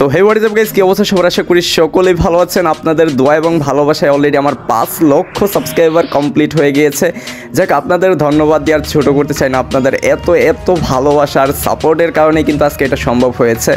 তো hey what is up guys, কি অবস্থা সবার? আশা করি সকলেই ভালো আছেন। আপনাদের দোয়া এবং ভালোবাসায় অলরেডি আমার 5 লক্ষ সাবস্ক্রাইবার কমপ্লিট হয়ে গিয়েছে। যাক, আপনাদের ধন্যবাদ দিয়ে আর ছোটো করতে চাই না। আপনাদের এত ভালোবাসা আর সাপোর্টের কারণে কিন্তু আজকে এটা সম্ভব হয়েছে।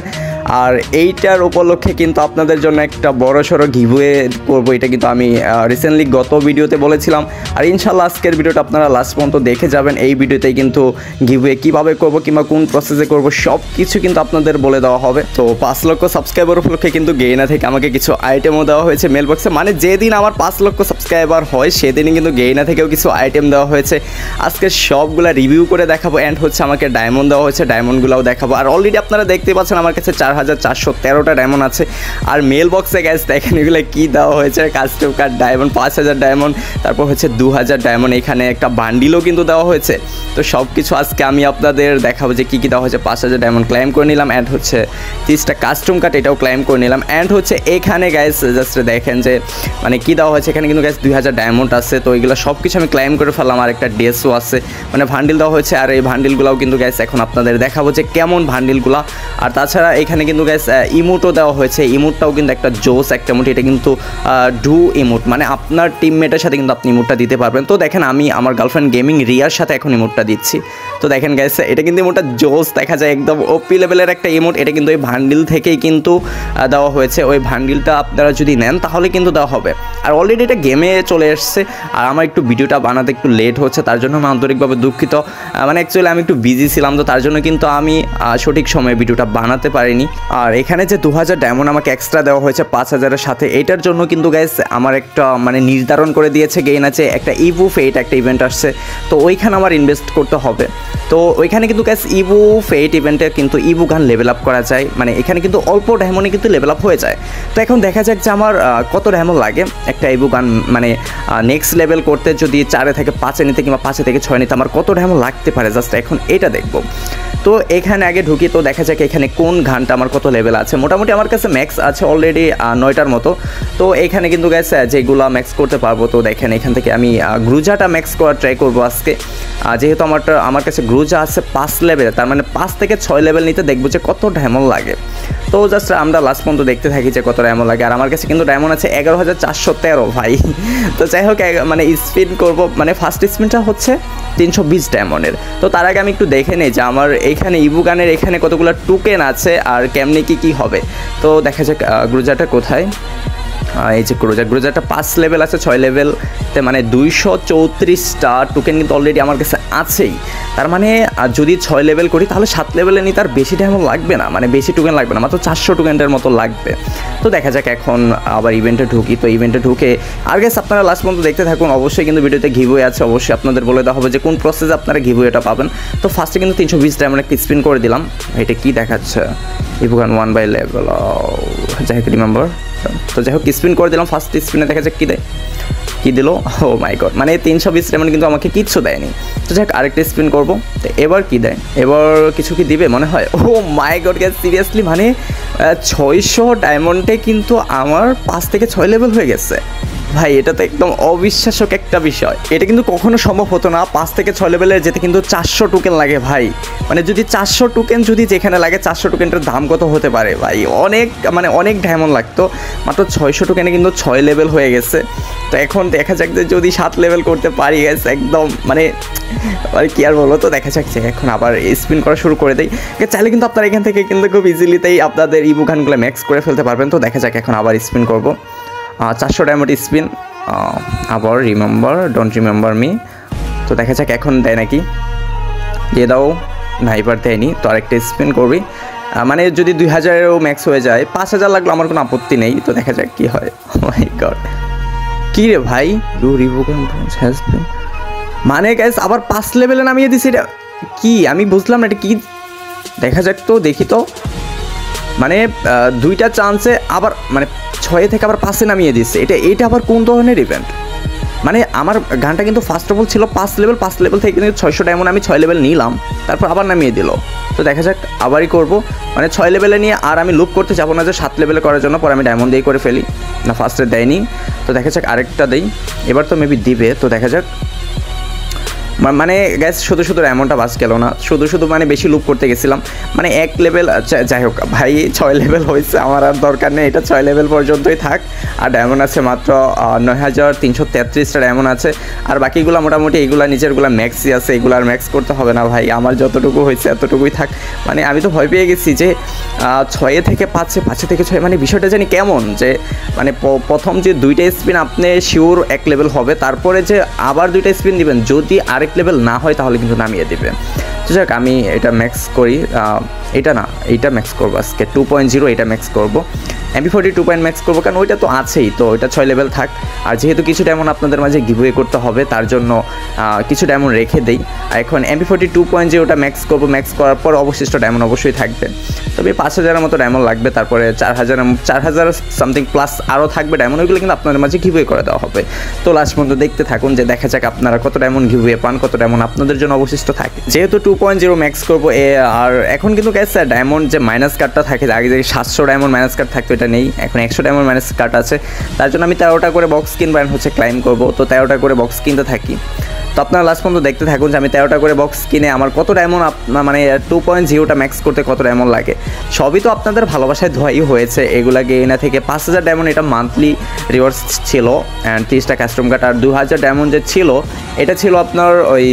আর এইটার উপলক্ষে কিন্তু আপনাদের জন্য একটা বড়সড় গিভওয়ে করবো। এটা কিন্তু আমি রিসেন্টলি গত ভিডিওতে বলেছিলাম। আর ইনশাল্লাহ আজকের ভিডিওটা আপনারা লাস্ট পর্যন্ত দেখে যাবেন। এই ভিডিওতেই কিন্তু গিভওয়ে কীভাবে করবো কিংবা কোন প্রসেসে করবো সব কিছু কিন্তু আপনাদের বলে দেওয়া হবে। তো 5 লক্ষ সাবস্ক্রাইবার উপলক্ষে কিন্তু গেইনা থেকে আমাকে কিছু আইটেমও দেওয়া হয়েছে মেল বক্সে। মানে যেদিন আমার 5 লক্ষ সাবস্ক্রাইবার হয় সেদিনই কিন্তু গেইনা থেকেও কিছু আইটেম দেওয়া হয়েছে। আজকে সবগুলা রিভিউ করে দেখাবো। অ্যান্ড হচ্ছে আমাকে ডায়মন্ড দেওয়া হয়েছে, ডায়মন্ডগুলোও দেখাবো। আর অলরেডি আপনারা দেখতে পাচ্ছেন আমার কাছে 4413টা ডায়মন্ড আছে। আর মেল বক্সে গ্যাস দেখেন এগুলো কী দেওয়া হয়েছে। কাস্টম কার্ড ডায়মন্ড 5000 ডায়মন্ড, তারপর হচ্ছে 2000 ডায়মন্ড। এখানে একটা বান্ডিলও কিন্তু দেওয়া হয়েছে। তো সব কিছু আজকে আমি আপনাদের দেখাবো যে কী দেওয়া হয়েছে। 5000 ডায়মন্ড ক্লাইম করে নিলাম। অ্যান্ড হচ্ছে 30টা কাস্টম কার্ড, এটাও ক্লাইম করে নিলাম। অ্যান্ড হচ্ছে এখানে গ্যাস জাস্ট দেখেন যে মানে কী দেওয়া হয়েছে। এখানে কিন্তু গ্যাস 2000 ডায়মন্ড আছে। তো এইগুলো সব কিছু আমি ক্লাইম করে ফেললাম। আর একটা ড্রেসও আছে, মানে ভান্ডিল দেওয়া হয়েছে। আর এই ভান্ডিলগুলোও কিন্তু গ্যাস এখন আপনাদের দেখাবো যে কেমন ভান্ডিলগুলো। আর তাছাড়া এখানে কিন্তু গ্যাস ইমোটও দেওয়া হয়েছে। ইমোটটাও কিন্তু একটা জোস একটা ইমোট। এটা কিন্তু ডু ইমোট, মানে আপনার টিমমেটের সাথে কিন্তু আপনি ইমোটটা দিতে পারবেন। তো দেখেন আমি আমার গার্লফ্রেন্ড গেমিং রিয়ার সাথে এখন ইমোটটা দিচ্ছি। তো দেখেন গ্যাস এটা কিন্তু ইমোটটা জোস দেখা যায়, একদম ওপি লেভেলের একটা ইমোট। এটা কিন্তু ওই ভান্ডিল থেকেই কিন্তু দেওয়া হয়েছে। ওই ভান্ডিলটা আপনারা যদি নেন তাহলে কিন্তু দেওয়া হবে। আর অলরেডি এটা গেমে চলে এসছে। আর আমার একটু ভিডিওটা বানাতে একটু লেট হচ্ছে, তার জন্য আমি আন্তরিকভাবে দুঃখিত। মানে অ্যাকচুয়ালি আমি একটু বিজি ছিলাম, তো তার জন্য কিন্তু আমি সঠিক সময়ে ভিডিওটা বানাতে পারিনি। আর এখানে যে 2000 ডায়মন্ড আমাকে এক্সট্রা দেওয়া হয়েছে 5000-এর সাথে, এটার জন্য কিন্তু গাইস আমার একটা মানে নির্ধারণ করে দিয়েছে গেইন আছে একটা ইভু ফেট একটা ইভেন্ট আসছে। তো ওইখানে আমার ইনভেস্ট করতে হবে। তো ওইখানে কিন্তু গাইস ইভু ফেট ইভেন্টে কিন্তু ইভু গান লেভেল আপ করা যায়। মানে এখানে কিন্তু অল্প ডায়মন্ডে কিন্তু লেভেল আপ হয়ে যায়। তো এখন দেখা যাক যে আমার কত ডায়মন্ড লাগে একটা ইভু গান মানে নেক্সট লেভেল করতে। যদি 4 থেকে 5 নিতে কিংবা 5 থেকে 6 নিতে আমার কত ডায়মন্ড লাগতে পারে, জাস্ট এখন এটা দেখবো। তো এখানে আগে ঢুকি, তো দেখা যাক এখানে কোন ঘানটা আমার কত লেভেল আছে। মোটামুটি আমার কাছে ম্যাক্স আছে অলরেডি 9টার মতো। তো এখানে কিন্তু গ্যাস যেগুলো ম্যাক্স করতে পারবো। তো দেখেন এখান থেকে আমি গ্রুজাটা ম্যাক্স করার ট্রাই করবো আজকে। যেহেতু আমার কাছে গ্রুজা আছে 5 লেভেল, তার মানে 5 থেকে 6 লেভেল নিতে দেখবো যে কত ডায়মন্ড লাগে। তো জাস্ট আমরা লাস্ট পর্যন্ত দেখতে থাকি যে কত ডায়মন্ড লাগে। আর আমার কাছে কিন্তু ডায়মন্ড আছে 11413 ভাই। তো যাই হোক মানে স্পিন করবো, মানে ফার্স্ট স্পিনটা হচ্ছে 320 ডায়মন্ডের। তো তার আগে আমি একটু দেখে নিই যে আমার এইখানে ইভু গানের এখানে কতগুলো টোকেন আছে আর কেমনি কী হবে। তো দেখা যাক গ্রুজাটা কোথায়। এই যে গ্রুজাটা 5 লেভেল আছে, 6 লেভেলতে মানে 234টা টোকেন কিন্তু অলরেডি আমার কাছে আছেই। তার মানে যদি 6 লেভেল করি তাহলে 7 লেভেলে নিতে আর বেশি ডায়মন্ড লাগবে না, মানে বেশি টোকেন লাগবে না, মাত্র 400 টোকেনের মতো লাগবে। তো দেখা যাক এখন আবার ইভেন্টে ঢুকি। তো ইভেন্টে ঢুকে আর গেস আপনারা লাস্ট পর্যন্ত দেখতে থাকুন। অবশ্যই কিন্তু ভিডিওতে গিভওয়ে আছে, অবশ্যই আপনাদের বলে দেওয়া হবে যে কোন প্রসেসে আপনারা গিভওয়েটা পাবেন। তো ফার্স্টে কিন্তু 320 ডায়মন্ড একটা স্পিন করে দিলাম। এটা কি দেখাচ্ছে ইভুগান 1 বাই লেভেল, যাই হোক রিমেম্বার। তো যাই হোক স্পিন করে দিলাম। ফার্স্ট স্পিনে দেখা যাক কী দিল। ও মাই গড, মানে 320 ডায়মন্ড কিন্তু আমাকে কিচ্ছু দেয়নি। তো যাই হোক আরেকটা স্পিন করবো। তো এবার কী দেয়, এবার কিছু কি দিবে মনে হয়। ও মাই গড গ্যাস, সিরিয়াসলি মানে 600 ডায়মন্ডে কিন্তু আমার 5 থেকে 6 লেভেল হয়ে গেছে ভাই। এটা তো একদম অবিশ্বাস্যক একটা বিষয়। এটা কিন্তু কখনো সম্ভব হতো না। 5 থেকে 6 লেভেলে যেতে কিন্তু 400 টোকেন লাগে ভাই। মানে যদি 400 টোকেন যদি যেখানে লাগে, 400 টোকেনটার দাম কত হতে পারে ভাই, অনেক ডায়মন্ড লাগতো। মাত্র 600 টোকেনে কিন্তু 6 লেভেল হয়ে গেছে। তো এখন দেখা যাক যে যদি 7 লেভেল করতে পারি গেছে একদম মানে কি আর বলো। তো দেখা যাক যে এখন আবার স্পিন করা শুরু করে দেয়। চাইলে কিন্তু আপনারা এখান থেকে কিন্তু খুব ইজিলিতেই আপনাদের ইভু গানগুলো ম্যাক্স করে ফেলতে পারবেন। তো দেখা যাক এখন আবার স্পিন করবো। 400 ডায়মন্ড স্পিন, আবার ডোন্ট রিমেম্বার মি। তো দেখা যাক এখন দেয় নাকি, দিয়ে দাও না, এবার দেয়নি। তো আরেকটা স্পিন করবি, মানে যদি 2000-এরও ম্যাক্স হয়ে যায়, 5000 লাগলো আমার কোনো আপত্তি নেই। তো দেখা যাক কী হয়। মাই গড, কী রে ভাই, মানে গ্যাস আবার 5 লেভেলে নামিয়ে দিছি। এটা কি আমি বুঝলাম না, এটা কি। দেখা যাক, তো দেখি তো, মানে 2টা চান্সে আবার মানে 6 থেকে আবার 5-এ নামিয়ে দিচ্ছে। এটা আবার কোন ধরনের ইভেন্ট? মানে আমার গানটা কিন্তু ফার্স্ট অফ অল ছিল 5 লেভেল থেকে কিন্তু 600 ডায়মন্ড আমি 6 লেভেল নিলাম, তারপর আবার নামিয়ে দিল। তো দেখা যাক আবারই করবো, মানে 6 লেভেলে নিয়ে আর আমি লুপ করতে যাবো না যে 7 লেভেলে করার জন্য, পরে আমি ডায়মন্ড দিয়ে করে ফেলি। না, ফার্স্টে দেয়নি। তো দেখা যাক আরেকটা দেই, এবার তো মেবি দিবে। তো দেখা যাক মানে গ্যাস শুধু এমনটা বাস গেল না, শুধু মানে বেশি লুপ করতে গেছিলাম, মানে 1 লেভেল। যাই হোক ভাই 6 লেভেল হয়েছে, আমার আর দরকার নেই, এটা 6 লেভেল পর্যন্তই থাক। আর ডায়মন্ড আছে মাত্র 9333টা ডায়মন্ড আছে, আর বাকিগুলো মোটামুটি এইগুলা নিচেরগুলো ম্যাক্সই আছে, এগুলো আর ম্যাক্স করতে হবে না ভাই, আমার যতটুকু হয়েছে এতটুকুই থাক। মানে আমি তো ভয় পেয়ে গেছি যে 6 থেকে 5, 5 থেকে 6, মানে বিষয়টা জানি কেমন যে মানে প্রথম যে 2টা স্পিন আপনি শিওর 1 লেভেল হবে, তারপরে যে আবার 2টা স্পিন দিবেন, যদি আরেক লেভেল না হয় তাহলে কিন্তু নামিয়ে দেবে। তো যাক আমি এটা ম্যাক্স করি, এইটা ম্যাক্স করবো আজকে 2.0, এটা ম্যাক্স করবো। MP40 2 ম্যাক্স করবো, কারণ ওইটা তো আছেই, তো ওইটা 6 লেভেল থাক। আর যেহেতু কিছু ডায়মন্ড আপনাদের মাঝে গিভওয়ে করতে হবে, তার জন্য কিছু ডায়মন্ড রেখে দেই। আর এখন MP40 2.0টা ম্যাক্স করবো, ম্যাক্স করার পর অবশিষ্ট ডায়মন্ড অবশ্যই থাকবে। তবে 5000-এর মতো ডায়মন্ড লাগবে, তারপরে 4000 সামথিং প্লাস আরও থাকবে ডায়মন্ড, ওইগুলো কিন্তু আপনাদের মাঝে গিভওয়ে করে দেওয়া হবে। তো লাস্ট পর্যন্ত দেখতে থাকুন, যে দেখা যাক আপনারা কত ডায়মন্ড গিভওয়ে পান, কত ডায়মন্ড আপনাদের জন্য অবশিষ্ট থাকে। যেহেতু 2.0 ম্যাক্স করবো, আর এখন কিন্তু গ্যাস ডায়মন্ড যে মাইনাস কার্ডটা থাকে, আগে যে 700 ডায়মন্ড মাইনাস কার্ড থাকতো, এটা নেই, এখন 100 ডায়মন্ড মাইনাস কার্ড আছে। তার জন্য আমি 13টা করে বক্স কিনবো, অ্যান্ড হচ্ছে ক্লাইম করবো। তো 13টা করে বক্স কিনতে থাকি। তো আপনারা লাস্ট পর্যন্ত দেখতে থাকুন যে আমি 13টা করে বক্স কিনে আমার কত ডায়মন্ড, মানে 2.0টা ম্যাক্স করতে কত ডায়মন্ড লাগে। সবই তো আপনাদের ভালোবাসায় ধোয়াই হয়েছে। এগুলাকে এনা থেকে 5000 ডায়মন্ড এটা মান্থলি রিওয়ার্ডস ছিল, অ্যান্ড 30টা কাস্টম কার্ড, আর 2000 ডায়মন্ড যে ছিল এটা ছিল আপনার ওই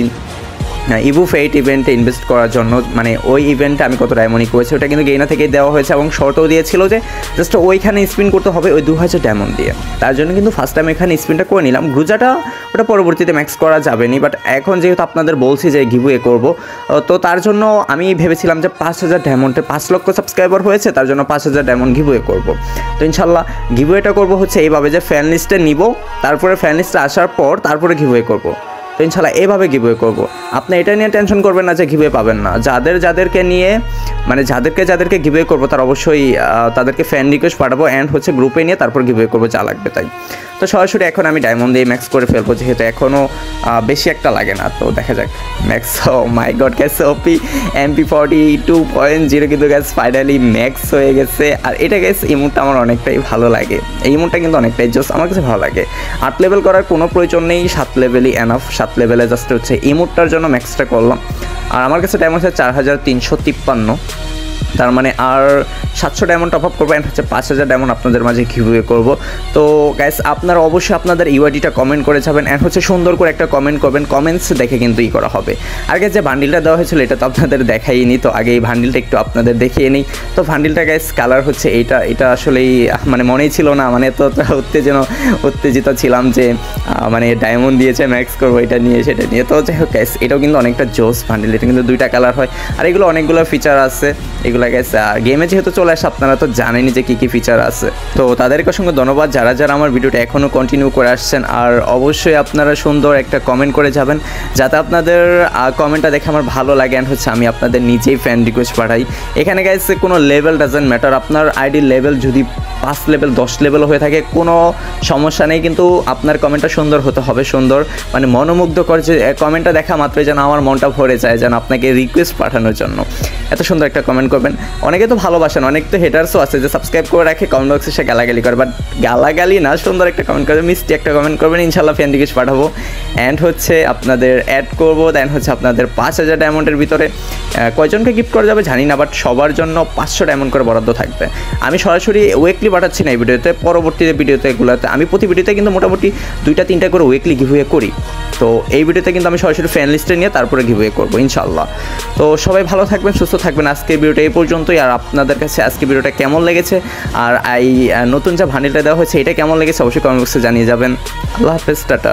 ইভু ফেট ইভেন্টে ইনভেস্ট করার জন্য। মানে ওই ইভেন্টে আমি কত ডায়মন্ডই করেছি, ওটা কিন্তু গেইনা থেকেই দেওয়া হয়েছে, এবং শর্টও দিয়েছিল যে জাস্ট ওইখানে স্পিন করতে হবে ওই 2000 ডায়মন্ড দিয়ে। তার জন্য কিন্তু ফার্স্ট টাইম এখানে স্পিনটা করে নিলাম। গ্রুজাটা ওটা পরবর্তীতে ম্যাক্স করা যাবে নি, বাট এখন যেহেতু আপনাদের বলছি যে গিভওয়ে করব, তো তার জন্য আমি ভেবেছিলাম যে 5000 ডায়মন্ডে 5 লক্ষ সাবস্ক্রাইবার হয়েছে, তার জন্য 5000 ডায়মন্ড গিভওয়ে করব। তো ইনশাল্লাহ গিভওয়েটা করব হচ্ছে এইভাবে যে ফ্যান লিস্টে নিব, তারপরে ফ্যান লিস্টে আসার পর তারপরে গিভওয়ে করব। তো ইনশাল্লাহ এভাবে গিভওয়ে করবো। আপনি এটা নিয়ে টেনশন করবেন না যে গিভওয়ে পাবেন না। যাদেরকে নিয়ে মানে যাদেরকে গিভওয়ে করবো, তার অবশ্যই তাদেরকে ফ্যান রিকোয়েস্ট পাঠাবো, অ্যান্ড হচ্ছে গ্রুপে নিয়ে তারপর গিভওয়ে করবো যা লাগবে তাই। তো সরাসরি এখন আমি ডায়মন্ড দিয়ে ম্যাক্স করে ফেলবো, যেহেতু এখনও বেশি একটা লাগে না। তো দেখা যাক ম্যাক্স। মাই গড গ্যাস ওপি MP40 2.0 কিন্তু গ্যাস ফাইনালি ম্যাক্স হয়ে গেছে। আর এটা গ্যাস ইমোটটা আমার অনেকটাই ভালো লাগে, এই ইমোটটা কিন্তু অনেকটাই জোস, আমার কাছে ভালো লাগে। 8 লেভেল করার কোনো প্রয়োজন নেই, 7 লেভেলই এনাফ। 7 লেভেলে জাস্ট হচ্ছে ইমোটটার জন্য ম্যাক্সটা করলাম। আর আমার কাছে ডায়মন্ড আছে 4353, তার মানে আর 700 ডায়মন্ড টপ আপ করবো, অ্যান্ড হচ্ছে 5000 ডায়মন্ড আপনাদের মাঝে গিভওয়ে করবো। তো গাইস আপনারা অবশ্যই আপনাদের ইউআইডিটা কমেন্ট করে যাবেন, অ্যান্ড হচ্ছে সুন্দর করে একটা কমেন্ট করবেন, কমেন্টস দেখে কিন্তু করা হবে। আগে যে বান্ডিলটা দেওয়া হয়েছিল এটা তো আপনাদের দেখাইনি, তো আগে এই বান্ডিলটা একটু আপনাদের দেখিয়ে নিই। তো বান্ডিলটা গাইস কালার হচ্ছে এটা আসলেই মানে মনেই ছিল না, মানে তো উত্তেজিত ছিলাম যে মানে ডায়মন্ড দিয়েছে ম্যাক্স করবো এটা নিয়ে সেটা নিয়ে। তো যাই হোক গাইস এটাও কিন্তু অনেকটা জোস বান্ডিল, এটা কিন্তু 2টা কালার হয়, আর এগুলো অনেকগুলো ফিচার আছে। এগুলো গেছে আর গেমে যেহেতু চলে আসে আপনারা তো জানেনই যে কী ফিচার আছে। তো তাদেরকে অসংখ্য ধন্যবাদ যারা আমার ভিডিওটা এখনও কন্টিনিউ করে আসছেন। আর অবশ্যই আপনারা সুন্দর একটা কমেন্ট করে যাবেন, যাতে আপনাদের কমেন্টটা দেখে আমার ভালো লাগে, অ্যান্ড হচ্ছে আমি আপনাদের নিজেই ফ্যান রিকোয়েস্ট পাঠাই। এখানে গাইছে কোনো লেভেল ডাজেন্ট ম্যাটার, আপনার আইডির লেভেল যদি 5 লেভেল 10 লেভেল হয়ে থাকে কোনো সমস্যা নেই, কিন্তু আপনার কমেন্টটা সুন্দর হতে হবে, সুন্দর মানে মনোমুগ্ধকর, যে কমেন্টটা দেখা মাত্রই যেন আমার মনটা ভরে যায়, যেন আপনাকে রিকোয়েস্ট পাঠানোর জন্য এত সুন্দর একটা কমেন্ট করবেন। অনেকে তো ভালোবাসেন, অনেক তো হেটার্সও আছে যে সাবস্ক্রাইব করে রাখে, কমেন্ট বক্সে সে গালাগালি করে, বাট গালাগালি না, সুন্দর একটা কমেন্ট করবেন, মিষ্টি একটা কমেন্ট করবেন, ইনশাল্লাহ ফ্যান রিকোয়েস্ট পাঠাবো, অ্যান্ড হচ্ছে আপনাদের অ্যাড করবো। দেন হচ্ছে আপনাদের 5000 ডায়মন্ডের ভিতরে কয়জনকে গিফট করা যাবে জানি না, বাট সবার জন্য 500 ডায়মন্ড করে বরাদ্দ থাকবে। আমি সরাসরি উইকলি পাঠাচ্ছি না এই ভিডিওতে, পরবর্তী ভিডিওতে এগুলোতে আমি প্রতি ভিডিওতে কিন্তু মোটামুটি 2-3টা করে উইকলি গিভওয়ে করি। তো এই ভিডিওতে কিন্তু আমি সরাসরি ফ্যান লিস্টে নিয়ে তারপরে গিভওয়ে করবো ইনশাল্লাহ। তো সবাই ভালো থাকবেন, সুস্থ থাকবেন। আজকের ভিডিওটা এই পর্যন্তই। আর আপনাদের কাছে আজকের ভিডিওটা কেমন লেগেছে, আর এই নতুন যে ভান্ডিলটা দেওয়া হয়েছে এটা কেমন লেগেছে অবশ্যই কমেন্ট বক্সে জানিয়ে যাবেন। আল্লাহ হাফেজ, টাটা।